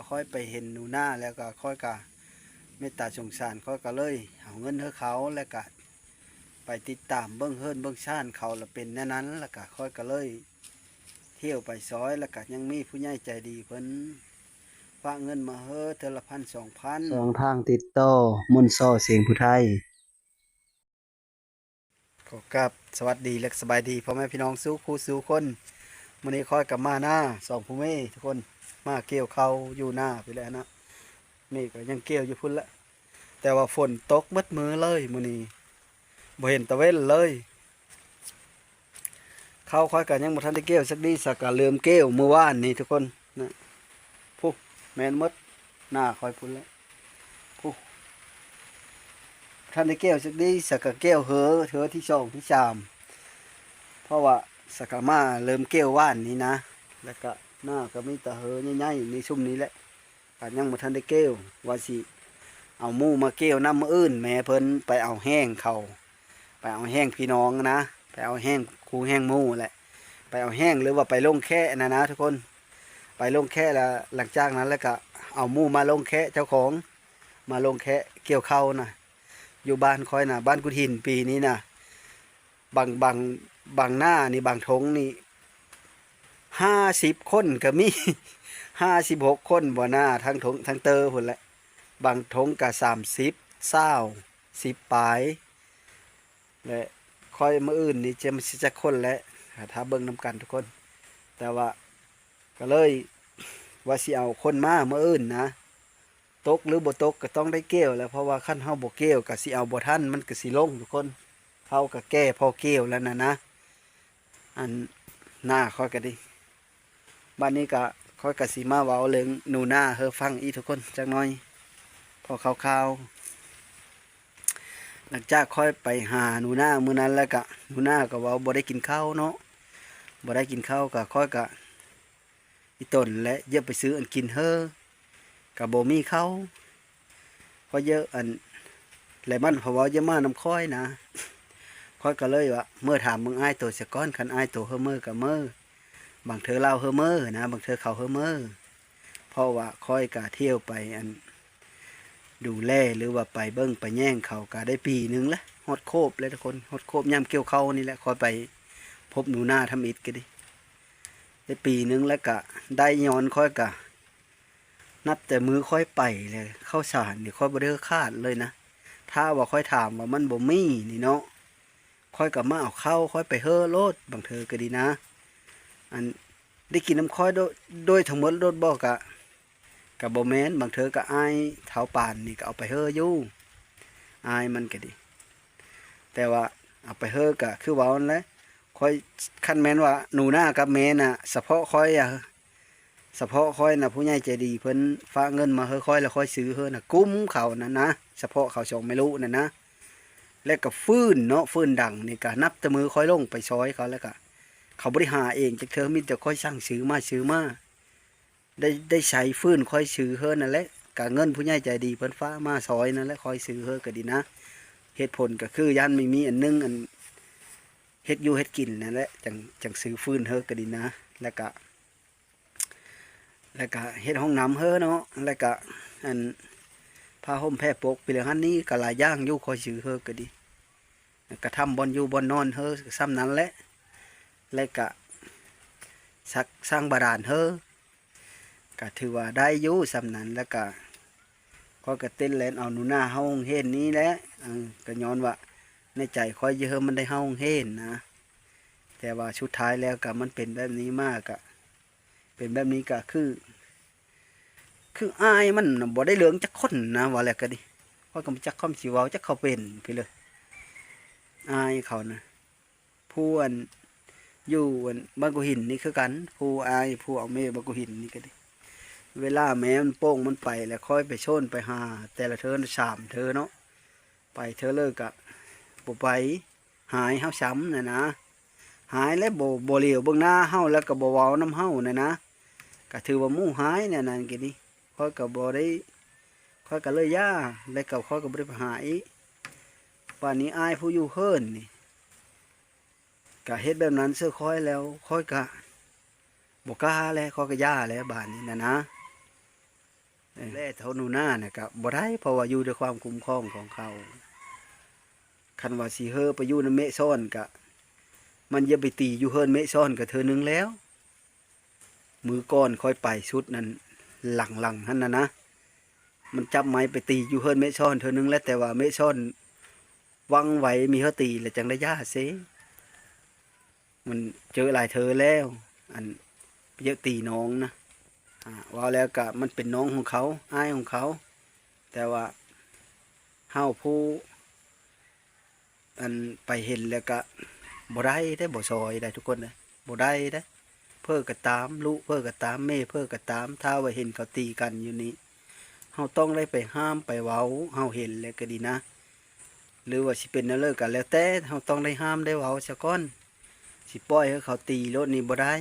ค่อยไปเห็นหนูหน้าแล้วก็ค่อยก็เมตตาสงสารค่อยก็เลยเอาเงินให้เขาแล้วก็ไปติดตามเบิ้งเฮิรนเบิ้งชานเขาละเป็นแน่นั้นแล้วก็ค่อยก็เลยเที่ยวไปซอยแล้วก็ยังมีผู้ใหญ่ใจดีเพิ่นฝากเงินมาเฮ้อเทอละพัน2,000สองทางติดต่อมนต์ซ้อเสียงผู้ไทยขอกราบสวัสดีและสบายดีพ่อแม่พี่น้องสู้คู่สู้คนมื้อนี้ค่อยกลับมาหน้าสองผู้แม่ทุกคนมาเกี่ยวเขาอยู่หน้าไปแล้วนะนี่ก็ยังเกี่ยวอยู่พุ่นละแต่ว่าฝนตกมัดมือเลยมื้อนี้บ่เห็นตะเว้นเลยเข้าค่อยกันยังบ่ทันได้เกี่ยวสักดีสักกะลืมเกี่ยวเมื่อวานนี่ทุกคนนะผู้แม่นหมดหน้าค่อยพุ่นแล้วผู้ท่านได้เกี่ยวสักดีสักกะเกี่ยวเถอที่2ที่3เพราะว่าสักกะมาเริ่มเกี่ยวว่านนี่นะแล้วก็หน้าก็มีแต่ใหญ่ๆในชุ่มนี้แหละก็ยังบ่ทันได้เกี่ยวว่าสิเอาหมู่มาเกี่ยวน้ำมื้ออื่นแม่เพิ่นไปเอาแห้งเขาไปเอาแห้งพี่น้องนะไปเอาแห้งคูแห้งหมู่แหละไปเอาแห้งหรือว่าไปลงแค่นะทุกคนไปลงแค่แล้วหลังจากนั้นแล้วก็เอาหมู่มาลงแค่เจ้าของมาลงแค่เกี่ยวเข้านะอยู่บ้านคอยนะบ้านกุถินปีนี้นะบางหน้านี่บางทงนี่50 คนก็มี56 คนบ่หน้าทั้งทงทั้งเตอพุ่นแหละบางทงก็30 20 10ปลายและคอยมื้ออื่นนี่จะมันสิจักคนและถ้าเบิ่งนำกันทุกคนแต่ว่าก็เลยว่าสิเอาคนมามื้ออื่นนะตกหรือบ่ตกก็ต้องได้เกี่ยวแล้วเพราะว่าคันเฮาบ่เกี่ยวก็สิเอาบ่ทันมันก็สิลงทุกคนเฮาก็แก้พอเกี่ยวแล้วนะอันหน้าค่อยก็ดีบัดนี้ก็ค่อยก็สิมาเว้าเรื่องหนูนาเฮอฟังอีทุกคนจักหน่อยพอคร่าวๆหลังจากค่อยไปหาหนูนามื้อนั้นแล้วก็หนูนาก็เว้าบ่ได้กินข้าวเนาะบ่ได้กินข้าวก็ค่อยก็อีต้นและเยอะไปซื้ออันกินเฮอก็บ่มีข้าวเพราะเยอะอันแล้วมันเพราะว่าเยอะมานำค่อยนะค่อยก็เลยว่าเมื่อถามมึงอ้ายตัวเสียก้อนคันอ้ายตัวเฮอเมื่อก็เมื่อบางเธอเล่าเฮอเมื่อนะบางเธอเขาเฮอเมื่อเพราะว่าค่อยก็เที่ยวไปอันดูแลหรือว่าไปเบิ้งไปแย่งเขาก็ได้ปีหนึ่งละฮอดโคบเลยทุกคนฮอดโคบย่ำเกี่ยวเขานี่แหละค่อยไปพบหนูนาทำอิฐก็ดิได้ปีหนึ่งแล้วก็ได้ย้อนค่อยก็นับแต่มือค่อยไปเลยเข้าสารนี่ค่อยบ่ได้คาดเลยนะถ้าว่าค่อยถามว่ามันบ่มีนี่เนาะค่อยกับมาเอาเข้าค่อยไปเฮ่อโลดบางเธอก็ดีนะอันได้กินน้ำค่อยโดยทั้งหมดโลดบอกกับบ่แม่นบางเธอก็อายเท้าป่านนี่ก็เอาไปเฮ่ออยู่อายมันก็ดีแต่ว่าเอาไปเฮ่อก็คือว่านั่นแหละค่อยคันแม่นว่าหนูหน้ากับแม่น่ะเฉพาะค่อยเฉพาะค่อยน่ะผู้ใหญ่ใจดีเพิ่นฝากเงินมาเฮ่อค่อยแล้วค่อยซื้อเฮ่อน่ะกุ้มเขานั่นนะเฉพาะเขาชงไม่รู้นั่นนะแล้วก็ฟื้นเนาะฟื้นดังนี่ก็นับแต่มือค่อยลงไปซอยเขาแล้วก็เขาบริหารเองจากเธอมีแต่ค่อยสั่งซื้อมาได้ใช้ฟื้นค่อยซื้อเฮือนั่นแหละกะเงินผู้ใหญ่ใจดีเพิ่นฟ้ามาซอยนั่นแหละค่อยซื้อเฮือก็ดีนะเหตุผลก็คือยันไม่มีอันนึงอันเฮ็ดอยู่เฮ็ดกินนั่นแหละจังซื้อฟื้นเฮือก็ดีนะแล้วก็เฮ็ดห้องน้ำเฮือเนาะแล้วก็อันผ้าห่มแพร่ปกไปเลยฮันนี้ก็หลายอย่างอยู่ค่อยซื้อเฮือก็ดีกระทำบอนอยู่บอนนอนเฮอซ้ำนั้นแหละและกะสักสร้างบาดาลเฮอก็ถือว่าได้อยู่ซ้ำนั้นแล้วก็กระเต้นแลนเอาหนูหน้าเฮาเห็นนี้แหละก็ย้อนว่าในใจคอยเยอะมันได้เฮาเห็นนะแต่ว่าชุดท้ายแล้วก็มันเป็นแบบนี้มากกะเป็นแบบนี้ก็คืออายมันบ่ได้เหลืองจักคนนะว่าแล้วก็ดิเพราะก็จักคำสิเว้าจักเขาเป็นไปเลยอายเขานะผู้อันอยู่อันบางกุหินนี่คือกันผู้อายผู้เอาเมบางกุหินนี่ก็ดิเวลาแม้มันโป้งมันไปแล้วค่อยไปโชนไปหาแต่ละเธอ3 เธอเนาะไปเธอเลิกกะบ่ไปหายเฮาช้ำนะหายแล้วบ่เหลียวเบิ่งหน้าเฮาแล้วก็บ่เว้าน้ำเฮานะก็ถือว่าหมู่หายเนี่ยนั่นกินนี่ค่อยก็บ่ได้ค่อยก็เลยย่าแล้วก็ค่อยก็บ่ได้ไปหาอีกวันนี้อายผู้อยู่เฮิรนนี่ก็เฮ็ดแบบนั้นเสื้อค่อยแล้วค่อยก็บ่กล้าแล้วค่อยก็ย่าแล้วบาดนี้นะ แล่เท่าหนูหน้าเนี่ยก็บ่ได้เพราะว่าอยู่ด้วยความคุ้มครองของเขาคันว่าสิเฮอไปอยู่ในเมะซ่อนก็มันอย่าไปตีอยู่เฮินเมะซ่อนก็เธอนึงแล้วมือก้อนค่อยไปชุดนั้นหลังหั่นนะมันจับไม้ไปตีอยู่เฮินเมะซ่อนเธอนึงแล้วแต่ว่าเมะซ่อนวังไว้มีเฮาตีแล้วจังได้ย่าเซมันเจอหลายเธอแล้วอันเยอะตีน้องนะว่าแล้วก็มันเป็นน้องของเขาอ้ายของเขาแต่ว่าเฮาผู้อันไปเห็นแล้วก็บ่ได้บ่ซอยได้ทุกคนเลยบ่ได้เพื่อก็ตามลูกเพื่อก็ตามแม่เพื่อก็ตามถ้าว่าเห็นเขาตีกันอยู่นี่เฮาต้องได้ไปห้ามไปเว้าเฮาเห็นแล้วก็ดีนะหรือว่าสิเป็นเลิกกันแล้วแต่เฮาต้องได้ห้ามได้เว้าซะก่อนสิปล่อยให้เขาตีรถนี่บ่ได้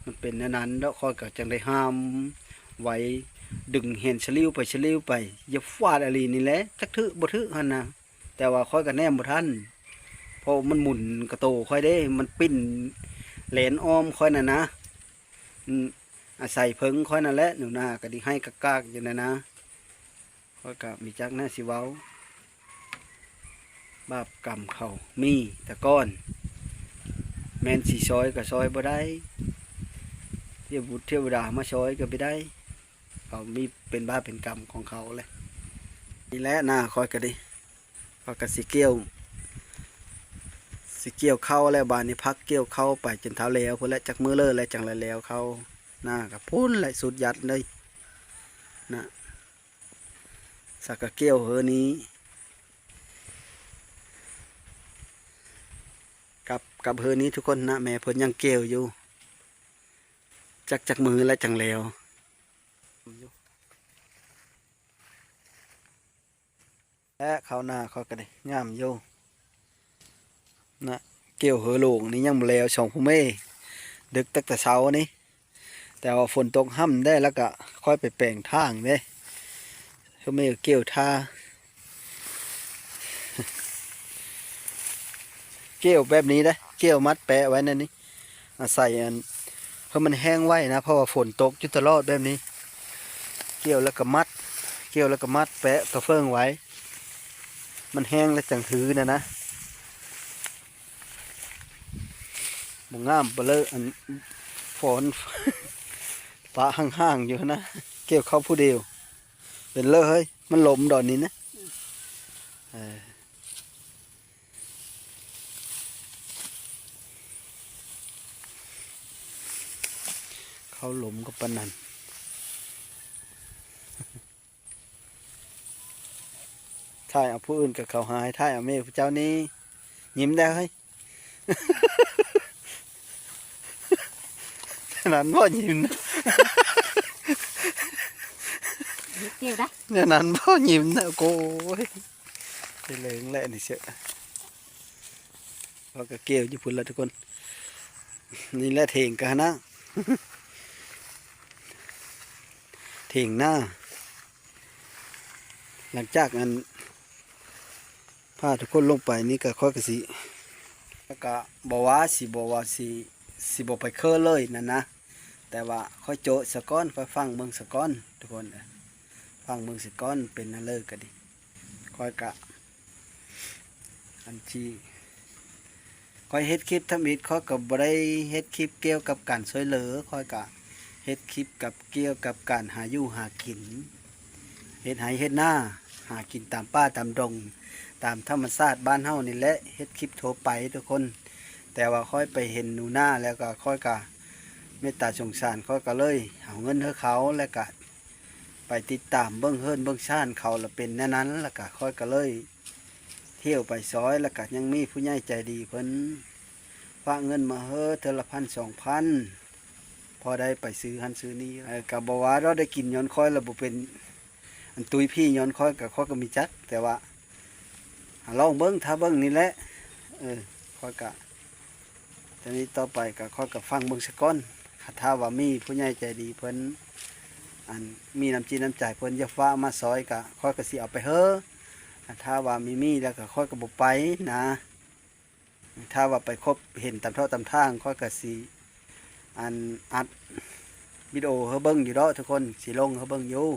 มันเป็นนั้นแล้วค่อยก็จังได้ห้ามไว้ดึงเห็นฉลิวไปอย่าฟาดอะไรนี่แหละจักทึบ่ทึหั่นนะแต่ว่าค่อยก็แนมบ่ทันเพราะมันหมุนกระโตค่อยได้มันปิ้นแหลนอ้อมค่อยน่ะนะอาศัยเพิงค่อยนั่นแหละหนูนาก็ดิให้กากๆอยู่นะค่อยก็มีจักหน้าสิเว้าบาปกรรมเขามีแต่ก้อนแม่นสิซอยก็ซอยบ่ได้เทวบุตรเทวดามาซอยก็บ่ได้เขามีเป็นบาปเป็นกรรมของเขาเลยนี่แหละนะค่อยก็ดิพอยก็สิเกี่ยวเข้าแล้วบานนี้พักเกี่ยวเข้าไปจนเท้าแล้วพุ่นละจักมือเลยแล้วจังแล้วเข้าหน้ากับพุ่นไหลสุดยัดเลยนะสักกะเกี่ยวเฮอนี้กับเฮอนี้ทุกคนนะแม่เพิ่นยังเกี่ยวอยู่จักมือแล้วจังแล้วและเขาหน้าเขาก็ได้งามอยู่นะเกี่ยวเฮอโลงนี่ยังบ่แล้ว2 ผู้เมดึกตั้งแต่เช้านี้แต่ว่าฝนตกห่ำได้แล้วก็ค่อยไปแปลงทางเด้ผู้เมเกี่ยวท่าเกี่ยวแบบนี้นะเกี่ยวมัดแปะไว้นั่นนี่ใส่อันเพื่อมันแห้งไว้นะเพราะว่าฝนตกอยู่ตลอดแบบนี้เกี่ยวแล้วก็มัดแปะกระเฟืองไว้มันแห้งแล้วจังถือนะบ่งามเบลออันฝนปะห่างๆอยู่นะเกี่ยวเข้าผู้เดียวเป็นเลอะเฮ้ยมันหลมดอนนี้นะเขาหลมกับปนันถ่ายเอาผู้อื่นกับเขาหายถ่ายเอาเมฆพระเจ้านี้ยิ้มได้เฮ้ยนั้นพ่อยิ้มนะเกี่ยวได้เนี่ยนั้นพ่อยิ้มนะโก้ยไปเลยแหละนี่เสียพอก็เกี่ยวอยู่พุ่นละทุกคนนี่แหละเถงกันนะเถงหน้าหลังจากนั้นพาทุกคนลงไปนี่ก็ค่อยกสิแล้วก็บอกว่าสิบ่ไปเคอเลยนั่นนะแต่ว่าค่อยโจสะก้อนค่อยฟังเมืองสะก้อนทุกคนฟังเมืองสะก้อนเป็นนั่นเลยก็ดีค่อยกะอันที่ค่อยเฮ็ดคลิปทำอิดค่อยกับบ่ได้เฮ็ดคลิปเกี่ยวกับการช่วยเหลือค่อยกะเฮ็ดคลิปกับเกี่ยวกับการหาอยู่หากินเฮ็ดไร่เฮ็ดนาหากินตามป่าตามดงตามธรรมชาติบ้านเฮานี่แหละเฮ็ดคลิปโทรไปทุกคนแต่ว่าค่อยไปเห็นหนูหน้าแล้วก็ค่อยกะเมตตาสงสารค่อยก็เลยเอาเงินให้เขาแล้วก็ไปติดตามเบิ่งเฮิรนเบิ่งชานเขาละเป็นแน่นั้นแล้วก็ค่อยก็เลยเที่ยวไปซอยแล้วก็ยังมีผู้ใหญ่ใจดีเพิ่นฝากเงินมาเฮ้อเทอละ1,000-2,000พอได้ไปซื้อหันซื้อนี้ก็บ่ว่าเราได้กินย้อนค่อยแล้วบ่เป็นอันตุยพี่ย้อนค่อยก็มีจักแต่ว่าลองเบิ่งถ้าเบิ่งนี่แหละค่อยก็ทีนี้ต่อไปก็ค่อยก็ฟังเบิ่งซะก่อนถ้าว่ามีผู้ใหญ่ใจดีเพิ่นอันมีน้ำจิตน้ำใจเพิ่นจะฟ้ามาซอยก็ค่อยก็สิเอาไปเฮ้อถ้าว่ามีแล้วก็ค่อยก็บ่ไปนะถ้าว่าไปคบเห็นตามท่อตามทางค่อยก็สิ อันอัดวิดีโอเฮาเบิ่งอยู่ดอกทุกคนสิลงเฮาเบิ่งอยู่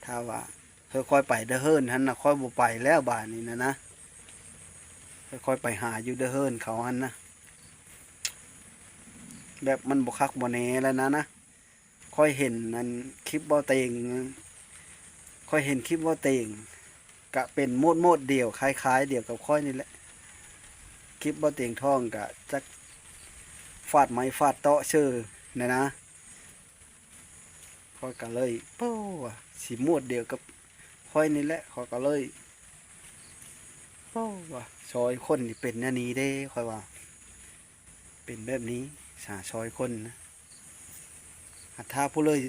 ถ้าว่าเฮาค่อยไปเด้อเฮิรนหั่นน่ะค่อยบ่ไปแล้วบ้านนี้นะค่อยไปหาอยู่เด้อเฮิรนเขาหั่นนะแบบมันบ่คักบ่แน่แล้วนะค่อยเห็นนั่นคลิปบ่เต็งค่อยเห็นคลิปบ่เต็งก็เป็นโมดเดียวคล้ายๆเดียวกับค่อยนี่แหละคลิปบ่เต็งท่องก็จักฟาดไม้ฟาดเตาะชื่อนะค่อยก็เลยโป้ว่ะสิโมดเดียวกับค่อยนี่แหละค่อยก็เลยโป้ว่ะซอยคนนี่เป็นแนวนี้เด้ค่อยว่าเป็นแบบนี้ซอยคนนะถ้าผู้เลย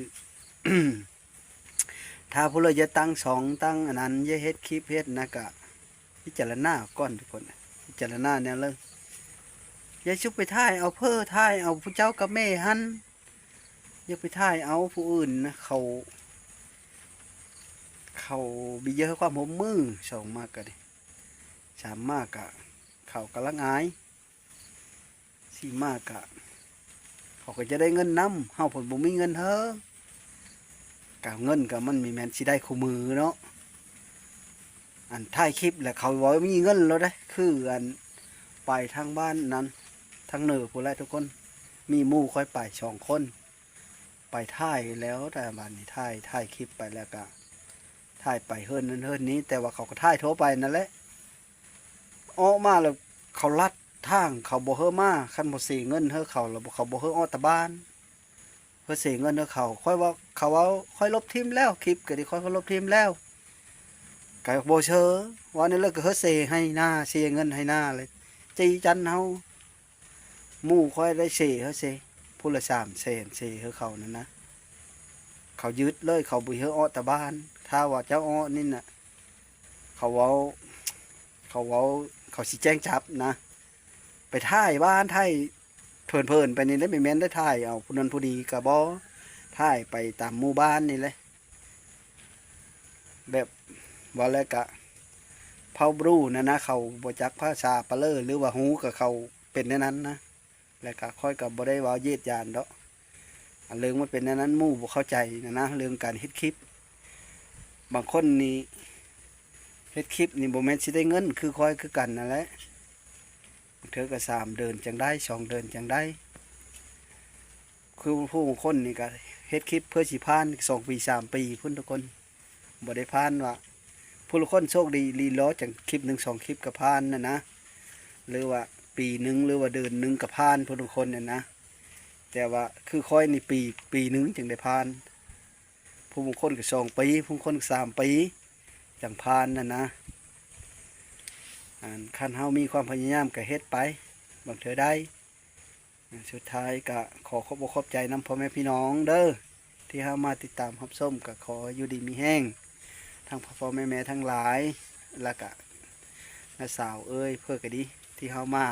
ถ้าผู้เลยจะตั้งสองตั้งอันนั้นจะเฮ็ดคลิปเฮ็ดนะกะพิจารณาก่อนทุกคนพิจารณาเนี่ยเลยอย่าชุบไปท่ายเอาเพ้อท่ายเอาผู้เจ้ากับแม่หันอย่าไปท่ายเอาผู้อื่นนะเขาบีเยอะความหมมือสองมากกันสามมากกะเขากำลังอายสี่มากกะเขาก็จะได้เงินนำเฮาผลบ่มีเงินเฮ้อกะเงินกะมันมีแมนสิได้คู่มือเนาะอันท้ายคลิปแหละเขาบอกมีเงินแล้วได้คืออันไปทางบ้านนั้นทางเหนือผู้ไรทุกคนมีหมู่ค่อยไป2 คนไปท่ายแล้วแต่บ้านนี้ท่ายคลิปไปแล้วก็ท่ายไปเฮิรนนั้นเฮิรนนี้แต่ว่าเขาก็ท่ายโทรไปนั่นแหละออกมาแล้วเขาลัดทางเขาบ่เฮอมาคันบ่เสียเงินเฮอเขาแล้วเขาบ่เฮอออกตะบ้านเพื่อเสียเงินเฮอเขาค่อยว่าเขาเอาค่อยลบทิมแล้วคลิปก็ดิค่อยลบทิมแล้วก็บ่เชอว่านี่เลิกก็เฮอเสียให้หน้าเสียเงินให้หน้าเลยจีจันเฮาหมู่ค่อยได้เสียเฮอเสียผู้ละ3 แสนเสียเฮอเขานั่นนะเขายึดเลยเขาบ่เฮอออกตะบ้านถ้าว่าเจ้าอ้อนี่น่ะเขาเว้าเขาสิแจ้งจับนะไปท่ายบ้านท่ายเพลินไปนี่แล้วไม่แม่นได้ท่ายเอาผู้นั้นผู้ดีกะบ่ท่ายไปตามหมู่บ้านนี่เลยแบบว่าแล้วกะเผาบรูนะเขาบ่จักภาษาปะเลอหรือว่าฮู้กับเขาเป็นในนั้นนะแล้วก็ค่อยกับบ่ได้ว่าเย็ดยานดอกเรื่องมันเป็นในนั้นหมู่บ่เข้าใจนะเรื่องการเฮ็ดคลิปบางคนนี่เฮ็ดคลิปนี่บ่แม่นสิได้เงินคือค่อยคือกันนั่นแหละเธอก็3 เดือนจังได้2 เดือนจังได้คือผู้บางคนนี่ก็เฮ็ดคลิปเพื่อสิผ่าน2 ปี3 ปีพุ่นทุกคนบ่ได้ผ่านว่าผู้ละคนโชคดีลีล้อจังคลิป1 2 คลิปก็ผ่านนะหรือว่าปีหนึ่งหรือว่าเดือนหนึ่งก็ผ่านผู้ละคนเนี่ยนะแต่ว่าคือค่อยในปีหนึ่งจึงได้ผ่านผู้บางคนก็2 ปีผู้บางคนก็3 ปีจังผ่านนะคันเฮามีความพยายามก็เฮ็ดไปบางเธอได้สุดท้ายก็ขอขอบใจนำพ่อแม่พี่น้องเด้อที่เฮามาติดตามรับชมก็ขออยู่ดีมีแห้งทั้งพ่อแม่ทั้งหลายแล้วก็น้าสาวเอ้ยเพื่อก็ดีที่เฮามา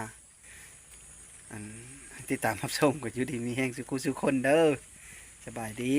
ติดตามรับชมก็อยู่ดีมีแห้งสุขุสุขคนเด้อสบายดี